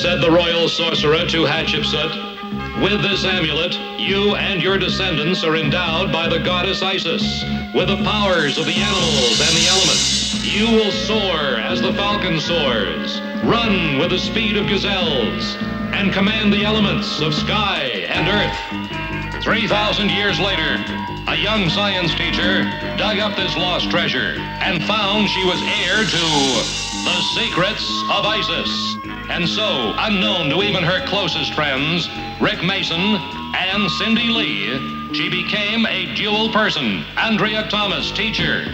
Said the royal sorcerer to Hatshepsut, with this amulet, you and your descendants are endowed by the goddess Isis with the powers of the animals and the elements. You will soar as the falcon soars, run with the speed of gazelles, and command the elements of sky and earth. 3,000 years later, a young science teacher dug up this lost treasure and found she was heir to the secrets of Isis. And so, unknown to even her closest friends, Rick Mason and Cindy Lee, she became a dual person. Andrea Thomas, teacher.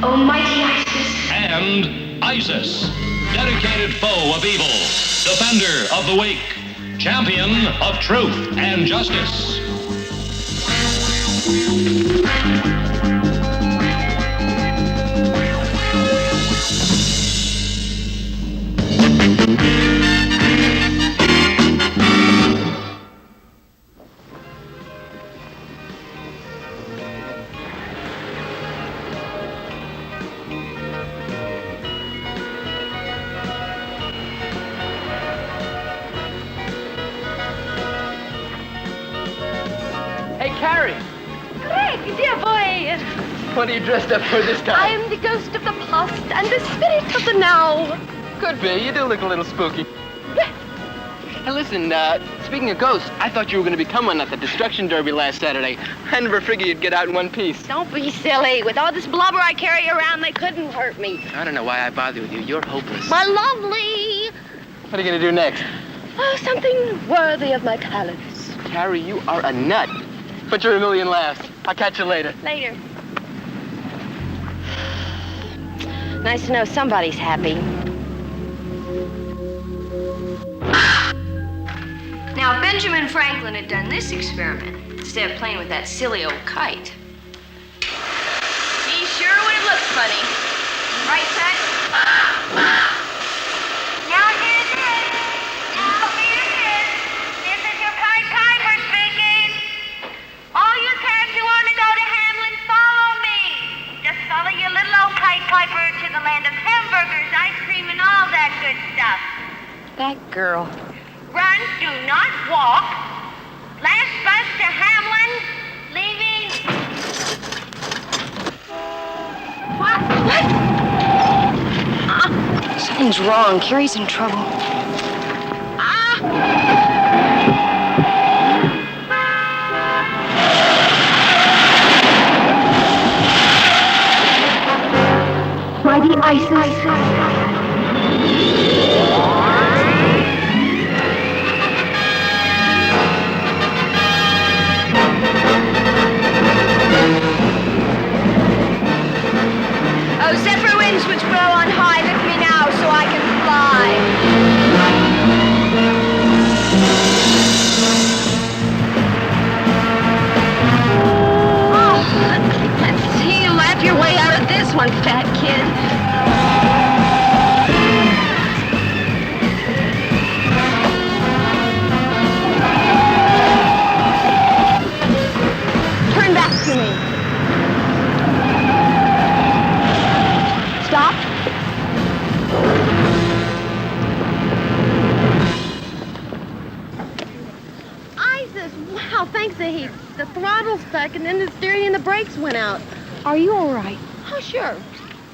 Almighty Isis. And Isis, dedicated foe of evil, defender of the weak, champion of truth and justice. What are you dressed up for this time? I am the ghost of the past and the spirit of the now. Could be. You do look a little spooky. Hey, listen, speaking of ghosts, I thought you were going to become one at the Destruction Derby last Saturday. I never figured you'd get out in one piece. Don't be silly. With all this blubber I carry around, they couldn't hurt me. I don't know why I bother with you. You're hopeless. My lovely. What are you going to do next? Oh, something worthy of my talents. Carrie, you are a nut. But you're a million laughs. I'll catch you later. Later. Nice to know somebody's happy. Now, if Benjamin Franklin had done this experiment instead of playing with that silly old kite, he sure would have looked funny. Right, Tut? Now here's it. Now here's it. This is your Pied Piper speaking. All you cats who want to go to Hamlin, follow me. Just follow your little old Pied Piper to the land of hamburgers, ice cream, and all that good stuff. That girl. Run, do not walk. Last bus to Hamlin, leaving. What? Something's wrong. Carrie's in trouble. Mighty Isis. oh, zephyr winds which blow on high, lift me now so I can fly. Oh, let's see you laugh your way out of this one, fat kid. Turn back to me. Stop. Isis, wow, thanks a heap. The throttle's stuck and then the steering and the brakes went out. Are you all right? Oh, sure.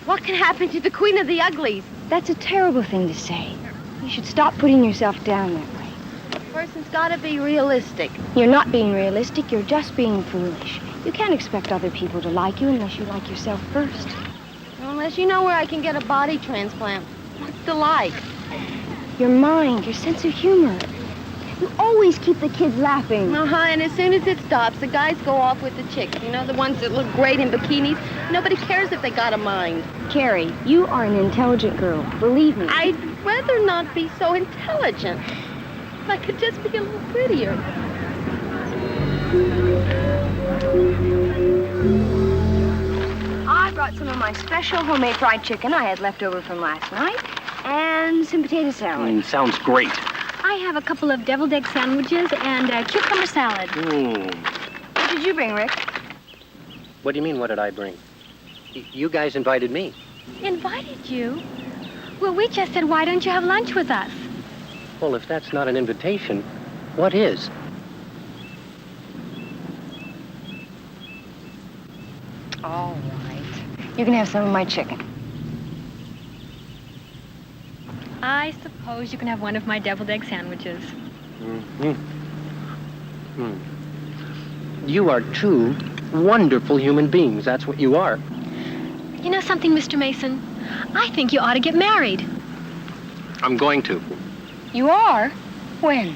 What can happen to the Queen of the Uglies? That's a terrible thing to say. You should stop putting yourself down that way. A person's gotta be realistic. You're not being realistic, you're just being foolish. You can't expect other people to like you unless you like yourself first. Unless you know where I can get a body transplant. What's the like? Your mind, your sense of humor. You always keep the kids laughing. And as soon as it stops, the guys go off with the chicks. You know, the ones that look great in bikinis. Nobody cares if they got a mind. Carrie, you are an intelligent girl. Believe me. I'd rather not be so intelligent. If I could just be a little prettier. I brought some of my special homemade fried chicken I had left over from last night, and some potato salad. Sounds great. I have a couple of deviled egg sandwiches and a cucumber salad. What did you bring, Rick? What do you mean, what did I bring? You guys invited me. Invited you? Well, we just said, why don't you have lunch with us? Well, if that's not an invitation, what is? All right. You can have some of my chicken. I suppose you can have one of my deviled egg sandwiches. You are two wonderful human beings. That's what you are. You know something, Mr. Mason? I think you ought to get married. I'm going to. You are? When?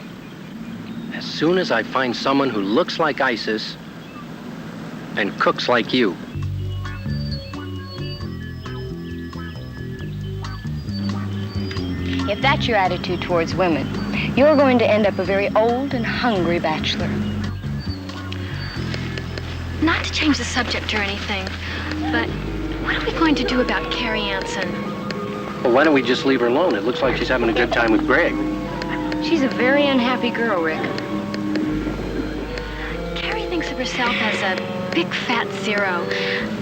As soon as I find someone who looks like Isis and cooks like you. If that's your attitude towards women, you're going to end up a very old and hungry bachelor. Not to change the subject or anything, but what are we going to do about Carrie Anson? Well, why don't we just leave her alone? It looks like she's having a good time with Greg. She's a very unhappy girl, Rick. Carrie thinks of herself as a big fat zero,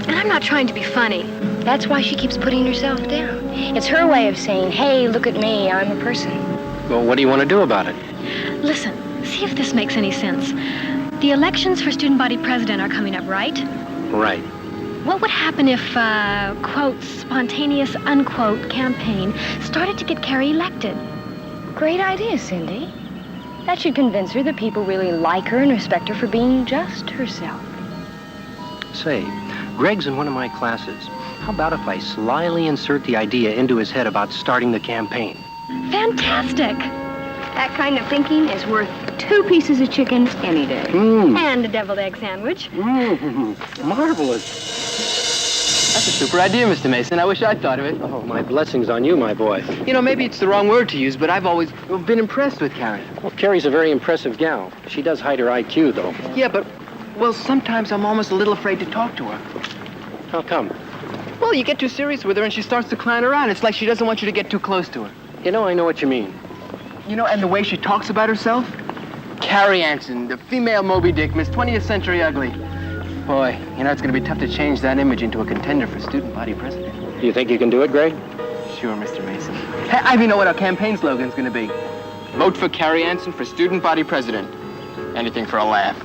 and I'm not trying to be funny. That's why she keeps putting herself down. It's her way of saying, hey, look at me, I'm a person. Well, what do you want to do about it? Listen, see if this makes any sense. The elections for student body president are coming up, right? Right. What would happen if, quote, spontaneous, unquote, campaign started to get Carrie elected? Great idea, Cindy. That should convince her that people really like her and respect her for being just herself. Say, Greg's in one of my classes. How about if I slyly insert the idea into his head about starting the campaign? Fantastic! That kind of thinking is worth 2 pieces of chicken any day. And a deviled egg sandwich. Marvelous. That's a super idea, Mr. Mason. I wish I'd thought of it. Oh, my blessings on you, my boy. You know, maybe it's the wrong word to use, but I've always been impressed with Carrie. Well, Carrie's a very impressive gal. She does hide her IQ, though. Yeah, but, well, sometimes I'm almost a little afraid to talk to her. How come? Well, you get too serious with her and she starts to clown around. It's like she doesn't want you to get too close to her. You know, I know what you mean. You know, and the way she talks about herself? Carrie Anson, the female Moby Dick, Miss 20th Century Ugly. Boy, you know, it's going to be tough to change that image into a contender for student body president. Do you think you can do it, Greg? Sure, Mr. Mason. Hey, I even know what our campaign slogan's going to be. Vote for Carrie Anson for student body president. Anything for a laugh.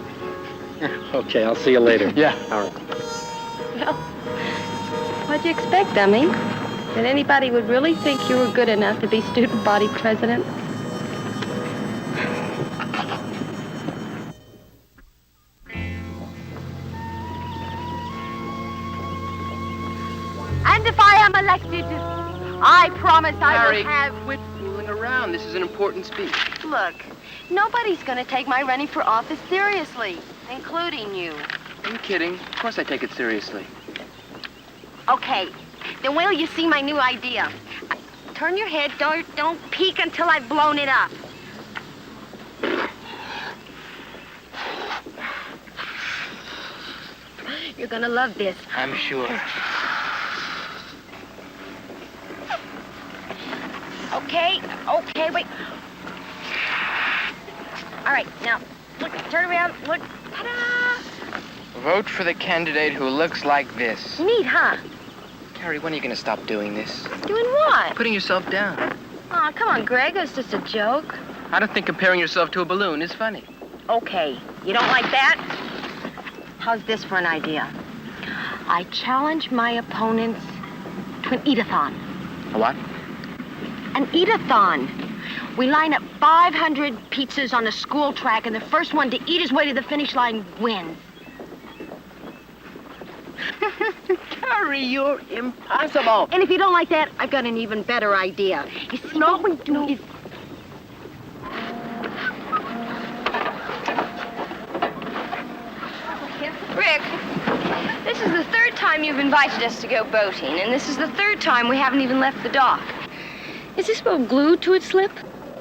Okay, I'll see you later. Yeah. All right. Well, what'd you expect, dummy? That anybody would really think you were good enough to be student body president? And if I am elected, I promise I Carrie, will have... quit fooling around. This is an important speech. Look, nobody's going to take my running for office seriously, including you. Are you kidding? Of course I take it seriously. Okay, then wait till you see my new idea. Turn your head, don't peek until I've blown it up. You're gonna love this. I'm sure. Okay, wait. All right, now, look, turn around, look, ta-da! Vote for the candidate who looks like this. Neat, huh? Carrie, when are you going to stop doing this? Doing what? Putting yourself down. Aw, come on, Greg, it was just a joke. I don't think comparing yourself to a balloon is funny. Okay, you don't like that? How's this for an idea? I challenge my opponents to an eat-a-thon. A what? An eat-a-thon. We line up 500 pizzas on a school track, and the first one to eat his way to the finish line wins. Carrie, you're impossible. And if you don't like that, I've got an even better idea. You see, what we do is... Rick, this is the 3rd time you've invited us to go boating, and this is the 3rd time we haven't even left the dock. Is this boat glued to its slip?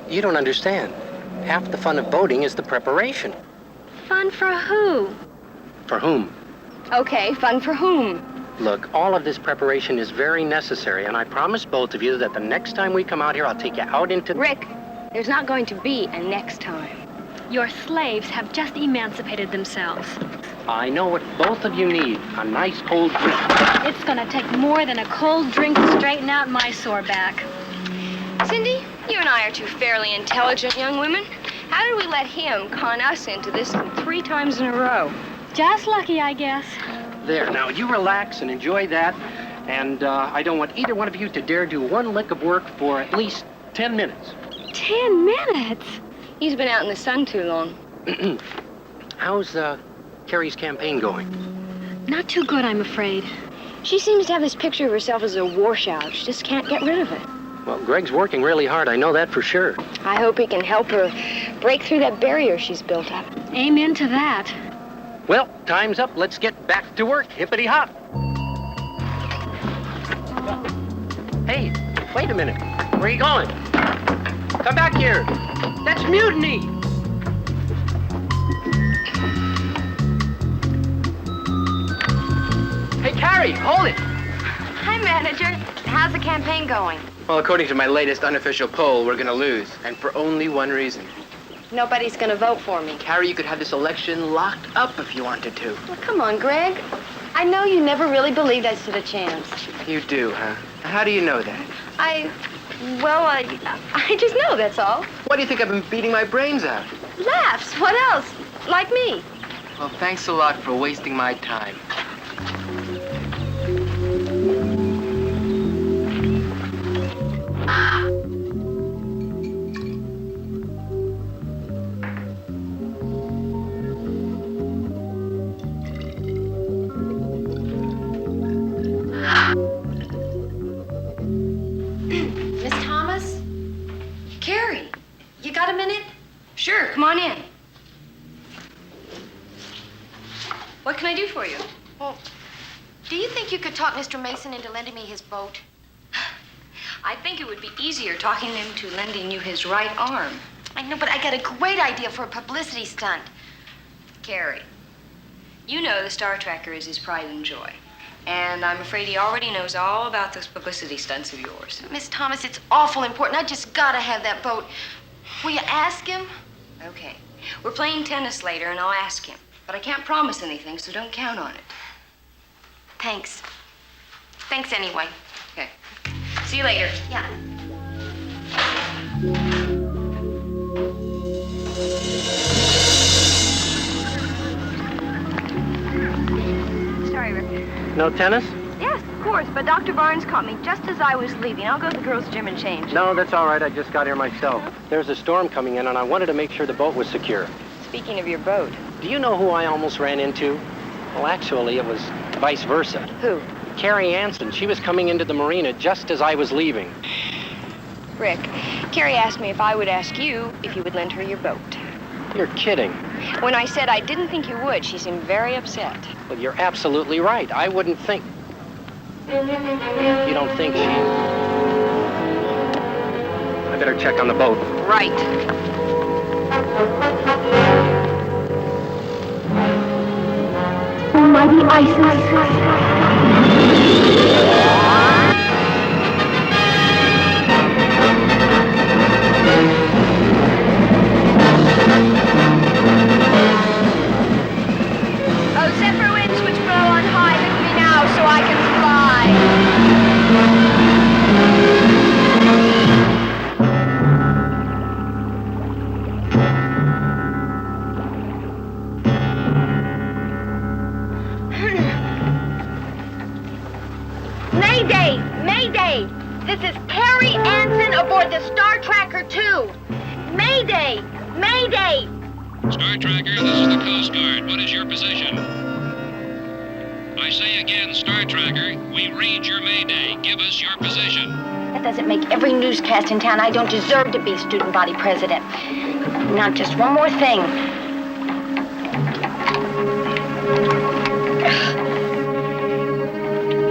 You don't understand. Half the fun of boating is the preparation. Fun for who? For whom? Okay, fun for whom? Look, all of this preparation is very necessary, and I promise both of you that the next time we come out here, I'll take you out into... Rick, there's not going to be a next time. Your slaves have just emancipated themselves. I know what both of you need. A nice cold drink. It's gonna take more than a cold drink to straighten out my sore back. Cindy, You and I are two fairly intelligent young women. How did we let him con us into this 3 times in a row? Just lucky, I guess. There, now, you relax and enjoy that. And I don't want either one of you to dare do one lick of work for at least 10 minutes. 10 minutes? He's been out in the sun too long. How's Carrie's campaign going? Not too good, I'm afraid. She seems to have this picture of herself as a washout. She just can't get rid of it. Well, Greg's working really hard. I know that for sure. I hope he can help her break through that barrier she's built up. Amen to that. Well, time's up. Let's get back to work. Hippity-hop. Hey, wait a minute. Where are you going? Come back here. That's mutiny. Hey, Carrie, hold it. Hi, manager. How's the campaign going? Well, according to my latest unofficial poll, we're gonna lose. And for only one reason. Nobody's gonna vote for me. Carrie, you could have this election locked up if you wanted to. Well, come on, Greg. I know you never really believed I stood a chance. You do, huh? How do you know that? I just know, that's all. Why do you think I've been beating my brains out? Laughs. What else? Like me. Well, thanks a lot for wasting my time. Miss Thomas? Carrie, you got a minute? Sure, come on in. What can I do for you? Well, do you think you could talk Mr. Mason into lending me his boat? I think it would be easier talking him to lending you his right arm. I know, but I got a great idea for a publicity stunt. Carrie, you know the Star Tracker is his pride and joy. And I'm afraid he already knows all about those publicity stunts of yours. Miss Thomas, it's awful important. I just gotta have that boat. Will you ask him? Okay. We're playing tennis later, and I'll ask him. But I can't promise anything, so don't count on it. Thanks. Thanks anyway. Okay. See you later. Yeah. Sorry, Rick. No tennis? Yes, of course, but Dr. Barnes caught me just as I was leaving. I'll go to the girls' gym and change. No, that's all right. I just got here myself. There's a storm coming in, and I wanted to make sure the boat was secure. Speaking of your boat. Do you know who I almost ran into? Well, actually, it was vice versa. Who? Carrie Anson. She was coming into the marina just as I was leaving. Rick, Carrie asked me if I would ask you if you would lend her your boat. You're kidding. When I said I didn't think you would, she seemed very upset. Well, you're absolutely right. I wouldn't think. You don't think she... I better check on the boat. Right. Almighty Isis. Oh, Zephyr winds which blow on high, lift me now so I can fly. Mayday! Mayday! This is Carrie Anson aboard the Star Tracker 2. Mayday! Mayday! Star Tracker, this is the Coast Guard. What is your position? I say again, Star Tracker, we read your mayday. Give us your position. That doesn't make every newscast in town. I don't deserve to be student body president. Now, just one more thing.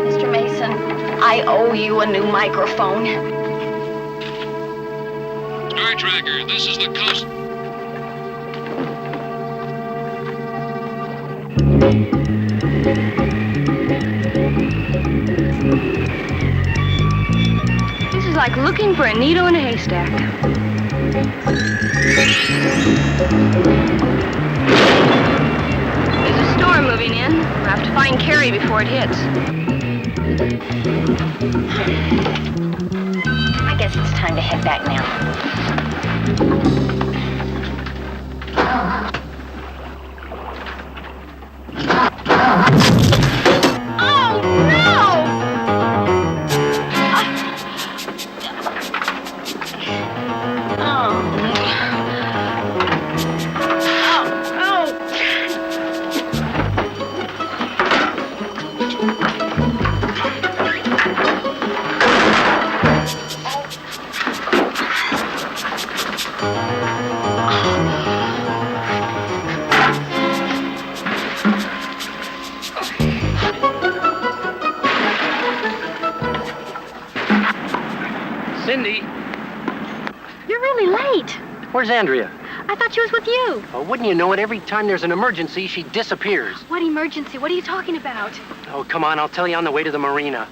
Mr. Mason, I owe you a new microphone. Star Tracker, this is the Coast... This is like looking for a needle in a haystack. There's a storm moving in. We'll have to find Carrie before it hits. I guess guess it's time to head back now. Oh, no! Cindy, You're really late. where's Andrea? I thought she was with you. Oh, wouldn't you know it? Every time there's an emergency, she disappears. What emergency? What are you talking about? Oh, come on, I'll tell you on the way to the marina.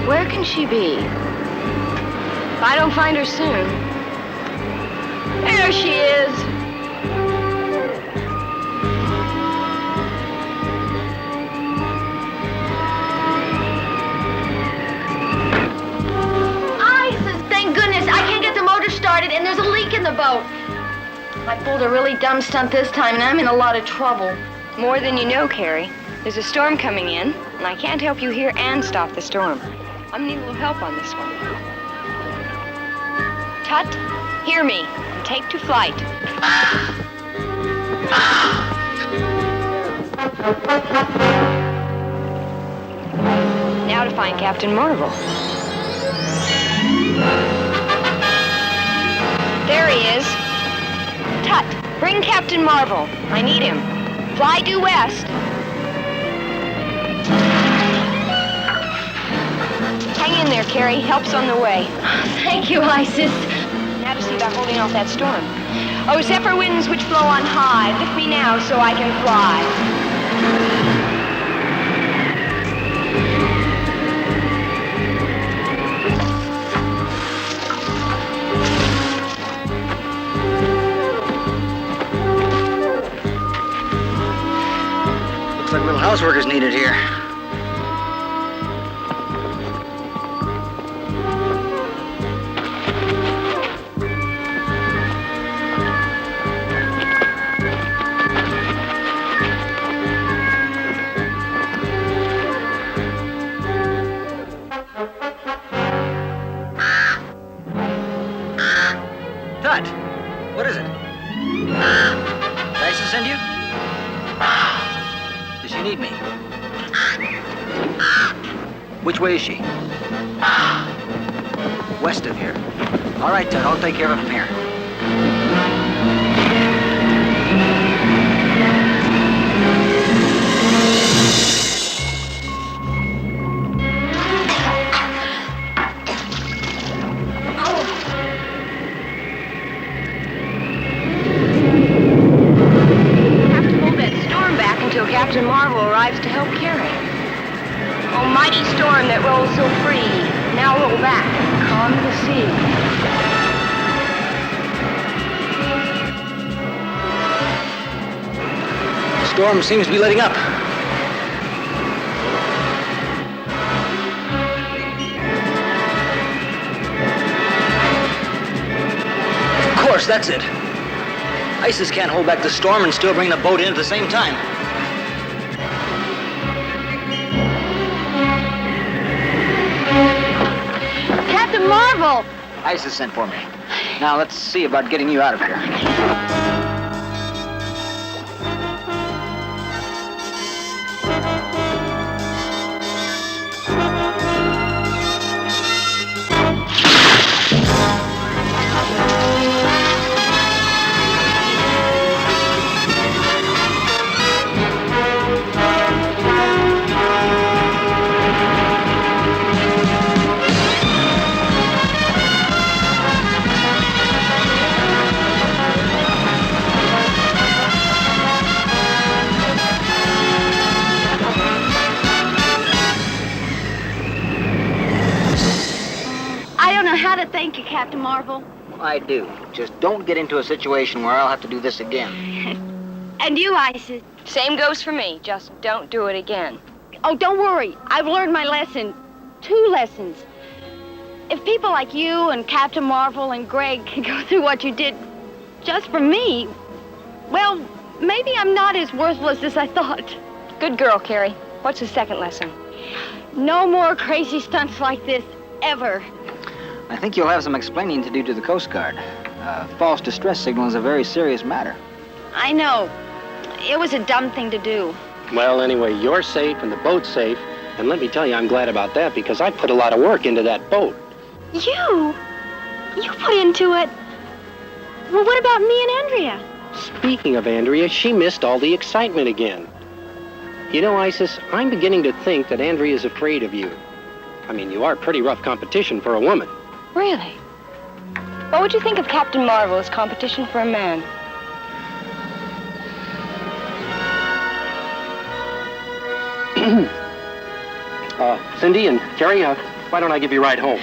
Where can she be? If I don't find her soon. There she is. Thank goodness, I can't get the motor started and there's a leak in the boat. I pulled a really dumb stunt this time and I'm in a lot of trouble. More than you know, Carrie. There's a storm coming in, and I can't help you here and stop the storm. I'm gonna need a little help on this one. Tut, hear me. Take to flight. Now to find Captain Marvel. There he is. Tut, bring Captain Marvel. I need him. Fly due west. Hang in there, Carrie. Help's on the way. Thank you, Isis. Now to see about holding off that storm. Oh, zephyr winds which blow on high, lift me now so I can fly. Looks like little houseworkers needed here. Tut, what is it? Did Isis send you? Does she need me? Which way is she? West of here. All right, Tut, I'll take care of it from here. Until Captain Marvel arrives to help carry. Oh, mighty storm that rolls so free, now roll back, calm the sea. The storm seems to be letting up. Of course, that's it. Isis can't hold back the storm and still bring the boat in at the same time. Captain Marvel! Isis sent for me. Now let's see about getting you out of here. How to thank you, Captain Marvel. I do. Just don't get into a situation where I'll have to do this again. And you, Isis. Same goes for me. Just don't do it again. Oh, don't worry. I've learned my lesson. 2 lessons. If people like you and Captain Marvel and Greg can go through what you did just for me, well, maybe I'm not as worthless as I thought. Good girl, Carrie. What's the second lesson? No more crazy stunts like this, ever. I think you'll have some explaining to do to the Coast Guard. False distress signal is a very serious matter. I know. It was a dumb thing to do. Well, anyway, you're safe and the boat's safe. And let me tell you, I'm glad about that because I put a lot of work into that boat. You? You put into it? Well, what about me and Andrea? Speaking of Andrea, she missed all the excitement again. You know, Isis, I'm beginning to think that Andrea's afraid of you. I mean, you are pretty rough competition for a woman. Really? What would you think of Captain Marvel as competition for a man? Cindy and Carrie, why don't I give you a ride home?